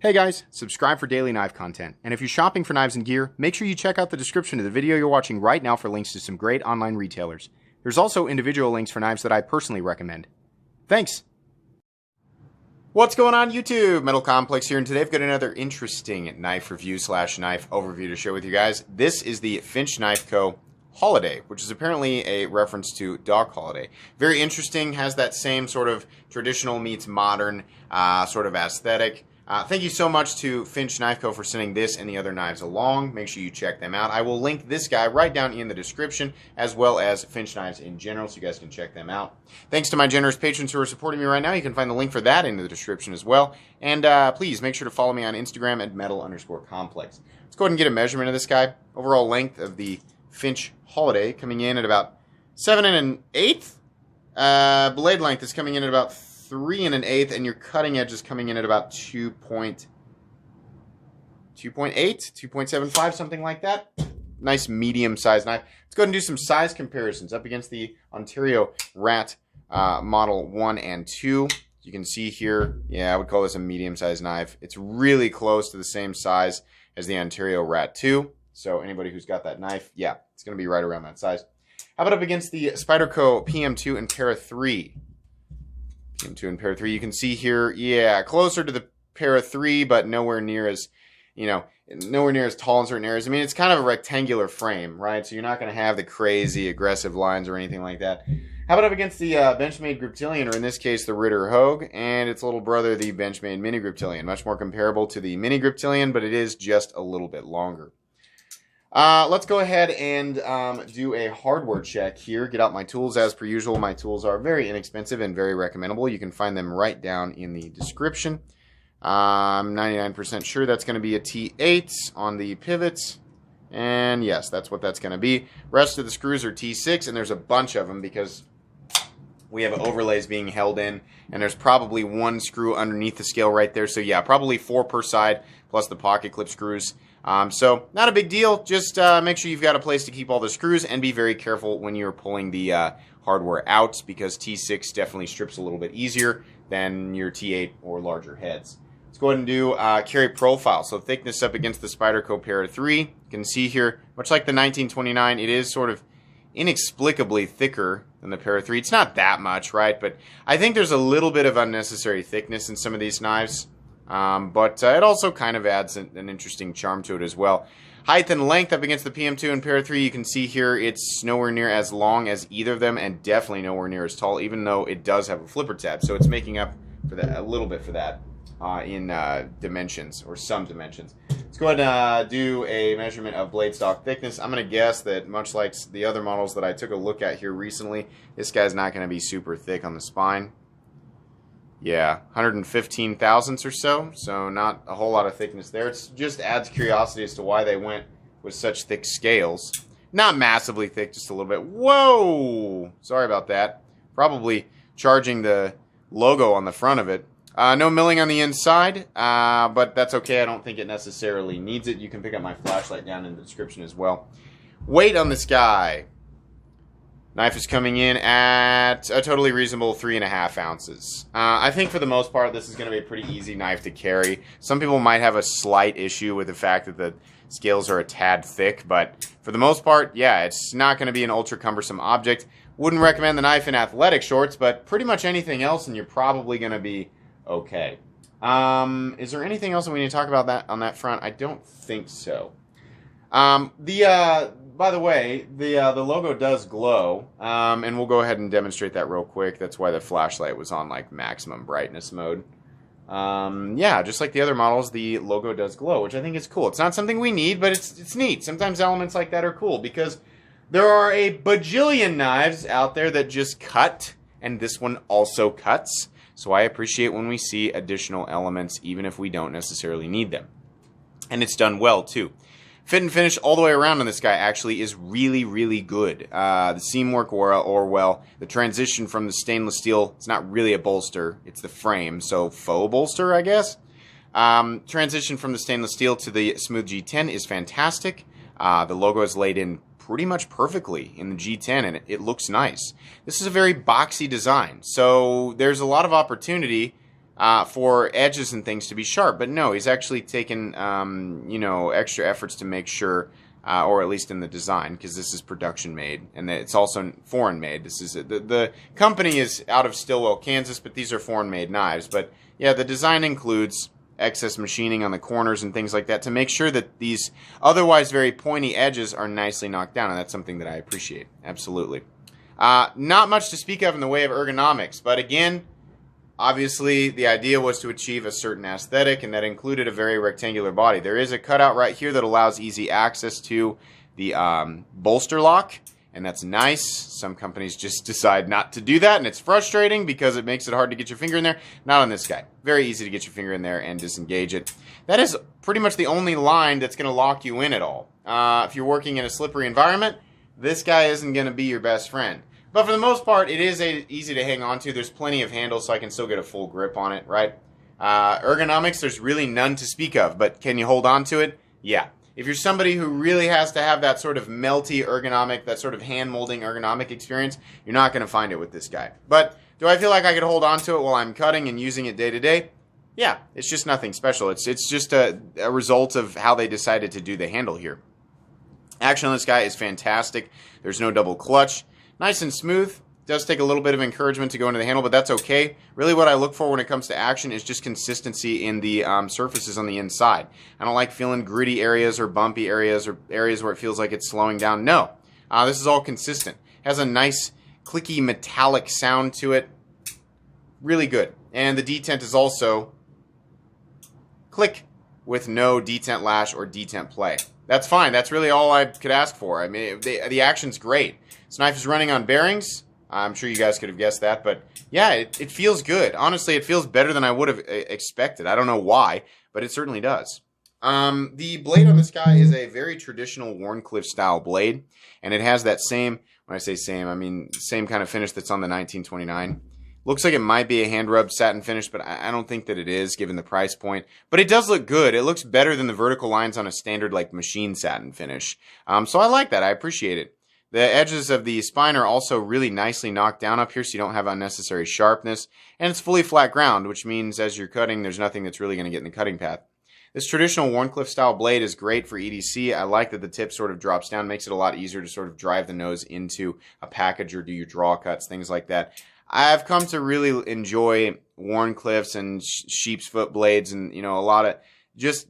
Hey guys, subscribe for daily knife content, and if you're shopping for knives and gear, make sure you check out the description of the video you're watching right now for links to some great online retailers. There's also individual links for knives that I personally recommend. Thanks! What's going on YouTube? Metal Complex here, and today I've got another interesting knife review slash knife overview to share with you guys. This is the Finch Knife Co. Holliday, which is apparently a reference to Doc Holliday. Very interesting, has that same sort of traditional meets modern sort of aesthetic. Thank you so much to Finch Knife Co. for sending this and the other knives along. Make sure you check them out. I will link this guy right down in the description, as well as Finch knives in general, so you guys can check them out. Thanks to my generous patrons who are supporting me right now. You can find the link for that in the description as well. And please make sure to follow me on Instagram at metal_complex. Let's go ahead and get a measurement of this guy. Overall length of the Finch Holliday coming in at about 7 1/8. Blade length is coming in at about 3 1/8, and your cutting edge is coming in at about 2.8, 2.75, something like that. Nice medium-sized knife. Let's go ahead and do some size comparisons up against the Ontario Rat Model 1 and 2. You can see here, yeah, I would call this a medium-sized knife. It's really close to the same size as the Ontario Rat 2. So anybody who's got that knife, yeah, it's going to be right around that size. How about up against the Spyderco PM2 and Para 3? PM2 and Para 3, you can see here, yeah, closer to the Para 3, but nowhere near as, nowhere near as tall in certain areas. I mean, it's kind of a rectangular frame, right? So you're not going to have the crazy aggressive lines or anything like that. How about up against the Benchmade Griptilian, or in this case, the Ritter Hogue, and its little brother, the Benchmade Mini Griptilian. Much more comparable to the Mini Griptilian, but it is just a little bit longer. Let's go ahead and do a hardware check here. Get out my tools as per usual. My tools are very inexpensive and very recommendable. You can find them right down in the description. I'm 99% sure that's going to be a T8 on the pivots. And yes, that's what that's going to be. Rest of the screws are T6, and there's a bunch of them because we have overlays being held in, and there's probably one screw underneath the scale right there. So yeah, probably 4 per side, plus the pocket clip screws. So not a big deal. Just make sure you've got a place to keep all the screws, and be very careful when you're pulling the hardware out, because T6 definitely strips a little bit easier than your T8 or larger heads. Let's go ahead and do carry profile. So thickness up against the Spyderco Para 3. You can see here, much like the 1929, it is sort of inexplicably thicker than the Para 3. It's not that much, right? But I think there's a little bit of unnecessary thickness in some of these knives. But it also kind of adds an interesting charm to it as well. Height and length up against the PM2 and Para 3, you can see here it's nowhere near as long as either of them, and definitely nowhere near as tall, even though it does have a flipper tab. So it's making up for that, a little bit for that in dimensions, or some dimensions. Let's go ahead and do a measurement of blade stock thickness. I'm going to guess that much like the other models that I took a look at here recently, this guy's not going to be super thick on the spine. Yeah, 115 thousandths or so, so not a whole lot of thickness there. It just adds curiosity as to why they went with such thick scales. Not massively thick, just a little bit. Whoa! Sorry about that. Probably charging the logo on the front of it. No milling on the inside, but that's okay. I don't think it necessarily needs it. You can pick up my flashlight down in the description as well. Weight on this guy. Knife is coming in at a totally reasonable 3.5 ounces. I think for the most part, this is going to be a pretty easy knife to carry. Some people might have a slight issue with the fact that the scales are a tad thick, but for the most part, yeah, it's not going to be an ultra cumbersome object. Wouldn't recommend the knife in athletic shorts, but pretty much anything else, and you're probably going to be okay. Is there anything else that we need to talk about that on that front? I don't think so. By the way, the logo does glow, and we'll go ahead and demonstrate that real quick. That's why the flashlight was on like maximum brightness mode. Yeah, just like the other models, the logo does glow, which I think is cool. It's not something we need, but it's neat. Sometimes elements like that are cool, because there are a bajillion knives out there that just cut, and this one also cuts. So I appreciate when we see additional elements, even if we don't necessarily need them. And it's done well, too. Fit and finish all the way around on this guy actually is really, really good. The seam work or well, the transition from the stainless steel, it's not really a bolster, it's the frame, so faux bolster, I guess. Transition from the stainless steel to the smooth G10 is fantastic. The logo is laid in pretty much perfectly in the G10, and it looks nice. This is a very boxy design, so there's a lot of opportunity for edges and things to be sharp. But no, he's actually taken, extra efforts to make sure, or at least in the design, because this is production made, and it's also foreign made. This is the company is out of Stillwell, Kansas, but these are foreign made knives. But yeah, the design includes excess machining on the corners and things like that to make sure that these otherwise very pointy edges are nicely knocked down, and that's something that I appreciate. Absolutely. Not much to speak of in the way of ergonomics, but again, obviously the idea was to achieve a certain aesthetic, and that included a very rectangular body. There is a cutout right here that allows easy access to the bolster lock, and that's nice. Some companies just decide not to do that, and it's frustrating because it makes it hard to get your finger in there. Not on this guy. Very easy to get your finger in there and disengage it. That is pretty much the only line that's going to lock you in at all. If you're working in a slippery environment, this guy isn't going to be your best friend. But for the most part, it is easy to hang on to. There's plenty of handles, so I can still get a full grip on it, right? Ergonomics, there's really none to speak of, but can you hold on to it? Yeah. If you're somebody who really has to have that sort of melty ergonomic, that sort of hand-molding ergonomic experience, you're not going to find it with this guy. But do I feel like I could hold on to it while I'm cutting and using it day to day? Yeah, it's just nothing special. It's just a result of how they decided to do the handle here. Action on this guy is fantastic. There's no double clutch. Nice and smooth. Does take a little bit of encouragement to go into the handle, but that's okay. Really what I look for when it comes to action is just consistency in the surfaces on the inside. I don't like feeling gritty areas or bumpy areas or areas where it feels like it's slowing down. No. This is all consistent. Has a nice clicky metallic sound to it. Really good. And the detent is also click with no detent lash or detent play. That's fine. That's really all I could ask for. I mean, the action's great. This knife is running on bearings. I'm sure you guys could have guessed that, but yeah, it feels good. Honestly, it feels better than I would have expected. I don't know why, but it certainly does. The blade on this guy is a very traditional Wharncliffe style blade, and it has that same, when I say same, I mean same kind of finish that's on the 1929. Looks like it might be a hand-rubbed satin finish, but I don't think that it is, given the price point. But it does look good. It looks better than the vertical lines on a standard, like, machine satin finish. So I like that. I appreciate it. The edges of the spine are also really nicely knocked down up here, so you don't have unnecessary sharpness. And it's fully flat ground, which means as you're cutting, there's nothing that's really going to get in the cutting path. This traditional Wharncliffe style blade is great for EDC. I like that the tip sort of drops down, makes it a lot easier to sort of drive the nose into a package or do your draw cuts, things like that. I've come to really enjoy Wharncliffes and sheep's foot blades, and a lot of just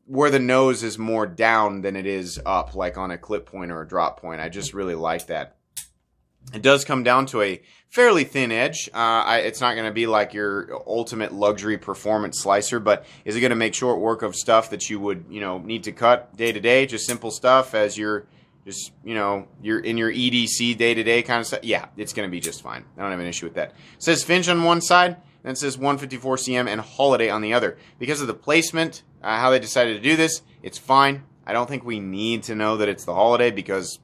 where the nose is more down than it is up, like on a clip point or a drop point. I just really like that. It does come down to a fairly thin edge. It's not going to be like your ultimate luxury performance slicer, but is it going to make short work of stuff that you would, need to cut day to day? Just simple stuff as you're just, you're in your EDC day to day kind of stuff. Yeah, it's going to be just fine. I don't have an issue with that. It says Finch on one side, then it says 154 cm and Holliday on the other. Because of the placement, how they decided to do this, it's fine. I don't think we need to know that it's the Holliday because,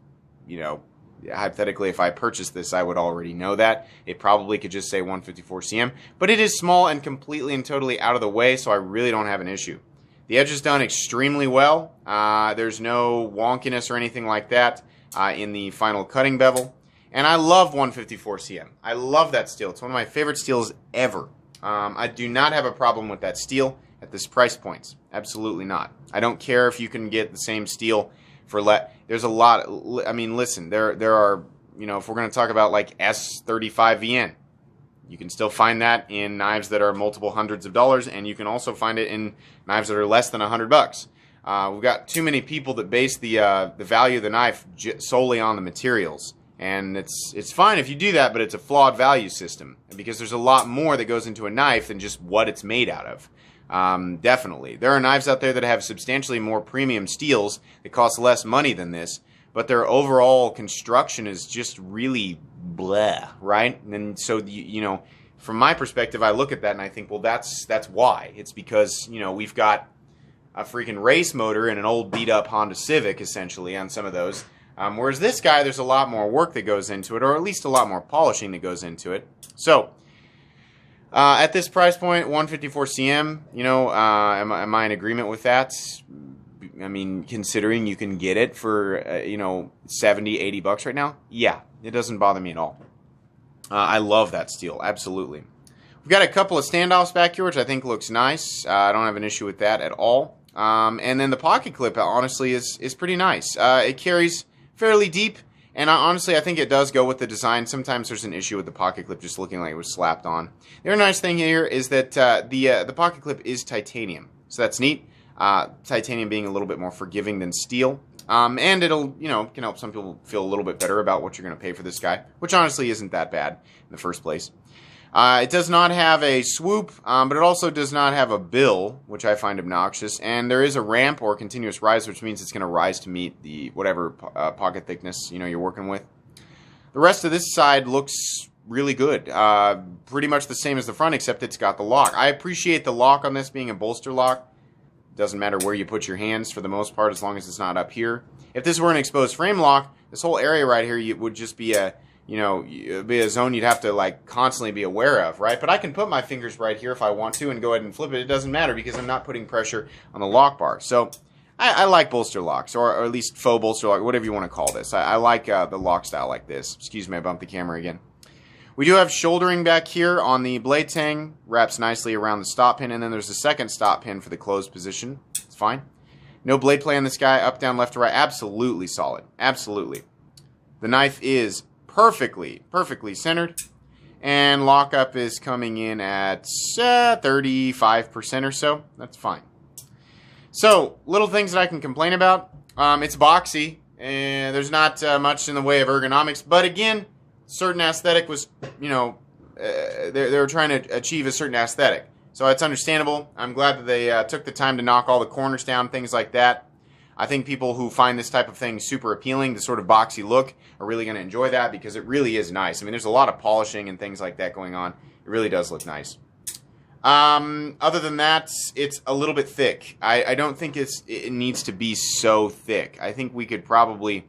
hypothetically, if I purchased this, I would already know that. It probably could just say 154 cm, but it is small and completely and totally out of the way, so I really don't have an issue. The edge is done extremely well. There's no wonkiness or anything like that in the final cutting bevel. And I love 154 cm. I love that steel. It's one of my favorite steels ever. I do not have a problem with that steel at this price point. Absolutely not. I don't care if you can get the same steel for there's a lot. I mean, listen, there are, if we're going to talk about like S35VN, you can still find that in knives that are multiple hundreds of dollars, and you can also find it in knives that are less than $100. We've got too many people that base the value of the knife solely on the materials, and it's fine if you do that, but it's a flawed value system because there's a lot more that goes into a knife than just what it's made out of. Definitely. There are knives out there that have substantially more premium steels that cost less money than this, but their overall construction is just really blah, right? And so, from my perspective, I look at that and I think, well, that's why. It's because, we've got a freaking race motor and an old beat-up Honda Civic, essentially, on some of those. Whereas this guy, there's a lot more work that goes into it, or at least a lot more polishing that goes into it. So, at this price point, 154 cm, am I in agreement with that? I mean, considering you can get it for, $70, $80 right now? Yeah, it doesn't bother me at all. I love that steel, absolutely. We've got a couple of standoffs back here, which I think looks nice. I don't have an issue with that at all. And then the pocket clip, honestly, is pretty nice. It carries fairly deep, and honestly, I think it does go with the design. Sometimes there's an issue with the pocket clip just looking like it was slapped on. The other nice thing here is that the pocket clip is titanium, so that's neat. Titanium being a little bit more forgiving than steel. And it'll, can help some people feel a little bit better about what you're going to pay for this guy, which honestly isn't that bad in the first place. It does not have a swoop, but it also does not have a bill, which I find obnoxious. And there is a ramp or continuous rise, which means it's going to rise to meet the whatever pocket thickness you're working with. The rest of this side looks really good. Pretty much the same as the front, except it's got the lock. I appreciate the lock on this being a bolster lock. Doesn't matter where you put your hands for the most part, as long as it's not up here. If this were an exposed frame lock, this whole area right here would just be a be a zone you'd have to like constantly be aware of, right? But I can put my fingers right here if I want to and go ahead and flip it. It doesn't matter because I'm not putting pressure on the lock bar. So I like bolster locks, or at least faux bolster lock, whatever you want to call this. I like the lock style like this. Excuse me, I bumped the camera again. We do have shouldering back here on the blade tang. Wraps nicely around the stop pin, and then there's a second stop pin for the closed position. It's fine. No blade play on this guy, up, down, left to right. Absolutely solid. Absolutely. The knife is perfectly centered, and lockup is coming in at 35% or so. That's fine. So, little things that I can complain about. It's boxy, and there's not much in the way of ergonomics, but again, certain aesthetic was, they were trying to achieve a certain aesthetic. So it's understandable. I'm glad that they took the time to knock all the corners down, things like that. I think people who find this type of thing super appealing, the sort of boxy look, are really going to enjoy that because it really is nice. I mean, there's a lot of polishing and things like that going on. It really does look nice. Other than that, it's a little bit thick. I don't think it needs to be so thick. I think we could probably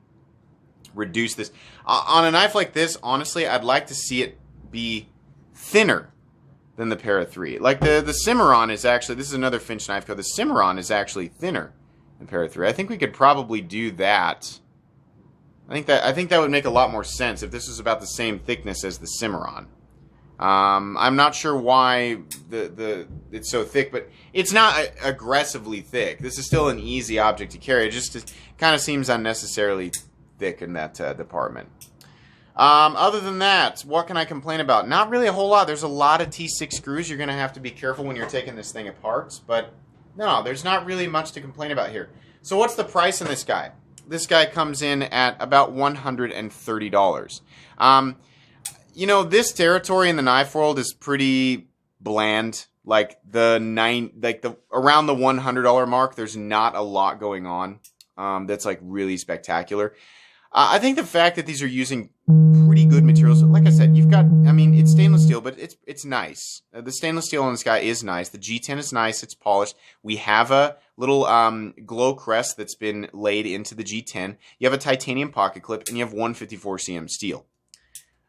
reduce this. On a knife like this, honestly, I'd like to see it be thinner than the Para 3. Like the Cimarron is actually, this is another Finch knife code. The Cimarron is actually thinner than Para 3. I think we could probably do that. I think that would make a lot more sense if this was about the same thickness as the Cimarron. I'm not sure why it's so thick, but it's not aggressively thick. This is still an easy object to carry. It just kind of seems unnecessarily thick in that department. Other than that, what can I complain about? Not really a whole lot. There's a lot of T6 screws. You're going to have to be careful when you're taking this thing apart, but no, there's not really much to complain about here. So what's the price on this guy? This guy comes in at about $130. This territory in the knife world is pretty bland. Like around the $100 mark, there's not a lot going on that's like really spectacular. I think the fact that these are using pretty good materials, like I said, you've got, it's stainless steel, but it's nice. The stainless steel on this guy is nice. The G10 is nice. It's polished. We have a little glow crest that's been laid into the G10. You have a titanium pocket clip, and you have 154 cm steel.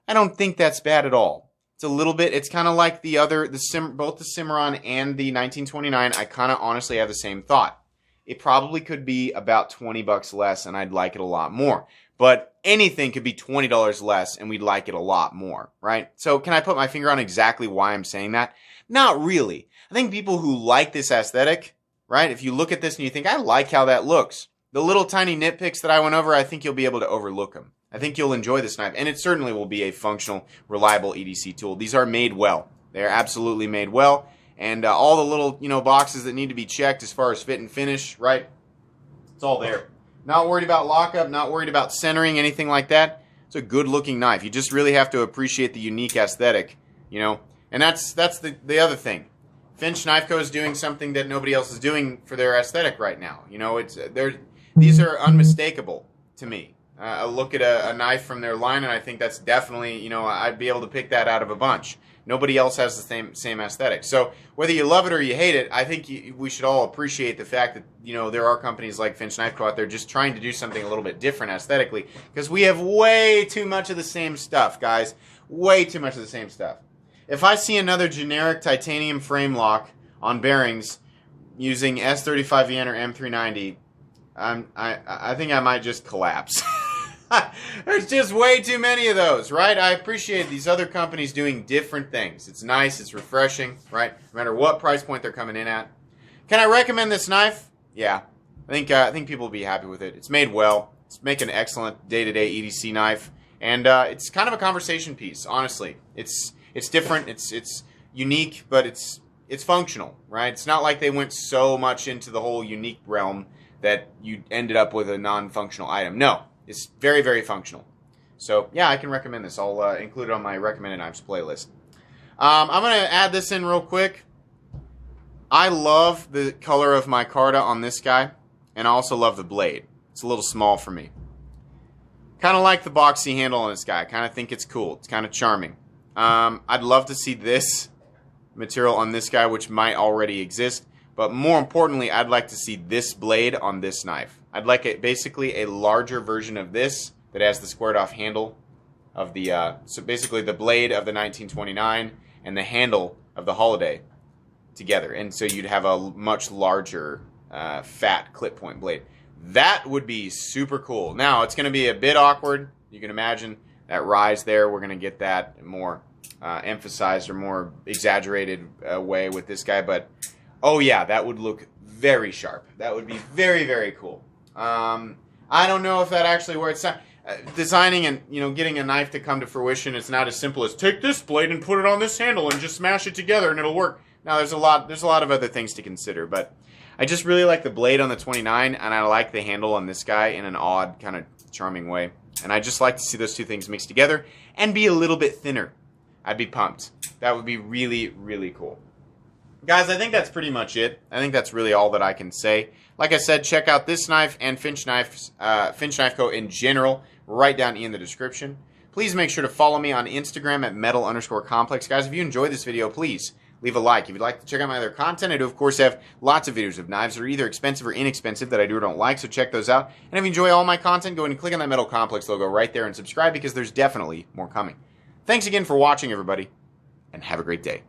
I don't think that's bad at all. It's a little bit, it's kind of like both the Cimarron and the 1929. I kind of honestly have the same thought. It probably could be about 20 bucks less, and I'd like it a lot more. But anything could be $20 less, and we'd like it a lot more, right? So can I put my finger on exactly why I'm saying that? Not really. I think people who like this aesthetic, right? If you look at this and you think, I like how that looks, the little tiny nitpicks that I went over, I think you'll be able to overlook them. I think you'll enjoy this knife, and it certainly will be a functional, reliable EDC tool. These are made well. They are absolutely made well, and all the little, boxes that need to be checked as far as fit and finish, right? It's all there. Not worried about lockup, not worried about centering, anything like that. It's a good-looking knife. You just really have to appreciate the unique aesthetic, And that's the other thing. Finch Knife Co. is doing something that nobody else is doing for their aesthetic right now. These are unmistakable to me. I look at a knife from their line, and I think that's definitely, I'd be able to pick that out of a bunch. Nobody else has the same aesthetic. So whether you love it or you hate it, I think we should all appreciate the fact that, there are companies like Finch Knife Co. out there just trying to do something a little bit different aesthetically, because we have way too much of the same stuff, guys. Way too much of the same stuff. If I see another generic titanium frame lock on bearings using S35VN or M390, I think I might just collapse. There's just way too many of those, right? I appreciate these other companies doing different things. It's nice, it's refreshing, right? No matter what price point they're coming in at. Can I recommend this knife? Yeah. I think people will be happy with it. It's made well. It's making an excellent day-to-day EDC knife. And it's kind of a conversation piece, honestly. It's different, it's unique, but it's functional, right? It's not like they went so much into the whole unique realm that you ended up with a non-functional item. No, it's very, very functional. So, yeah, I can recommend this. I'll include it on my recommended knives playlist. I'm going to add this in real quick. I love the color of micarta on this guy, and I also love the blade. It's a little small for me. Kind of like the boxy handle on this guy. I kind of think it's cool. It's kind of charming. I'd love to see this material on this guy, which might already exist. But more importantly, I'd like to see this blade on this knife. I'd like it basically a larger version of this that has the squared off handle of the, so basically the blade of the 1929 and the handle of the Holliday together. And so you'd have a much larger fat clip point blade. That would be super cool. Now, it's going to be a bit awkward. You can imagine that rise there. We're going to get that more emphasized or more exaggerated way with this guy. But, oh yeah, that would look very sharp. That would be very, very cool. I don't know if that actually works. Designing and getting a knife to come to fruition, it's not as simple as take this blade and put it on this handle and just smash it together and it'll work. Now, there's a lot of other things to consider, but I just really like the blade on the 29, and I like the handle on this guy in an odd, kind of charming way. And I just like to see those two things mixed together and be a little bit thinner. I'd be pumped. That would be really, really cool. Guys, I think that's pretty much it. I think that's really all that I can say. Like I said, check out this knife and Finch Knife Co. in general right down in the description. Please make sure to follow me on Instagram at metal_complex. Guys, if you enjoyed this video, please leave a like. If you'd like to check out my other content, I do, of course, have lots of videos of knives that are either expensive or inexpensive that I do or don't like, so check those out. And if you enjoy all my content, go ahead and click on that Metal Complex logo right there and subscribe because there's definitely more coming. Thanks again for watching, everybody, and have a great day.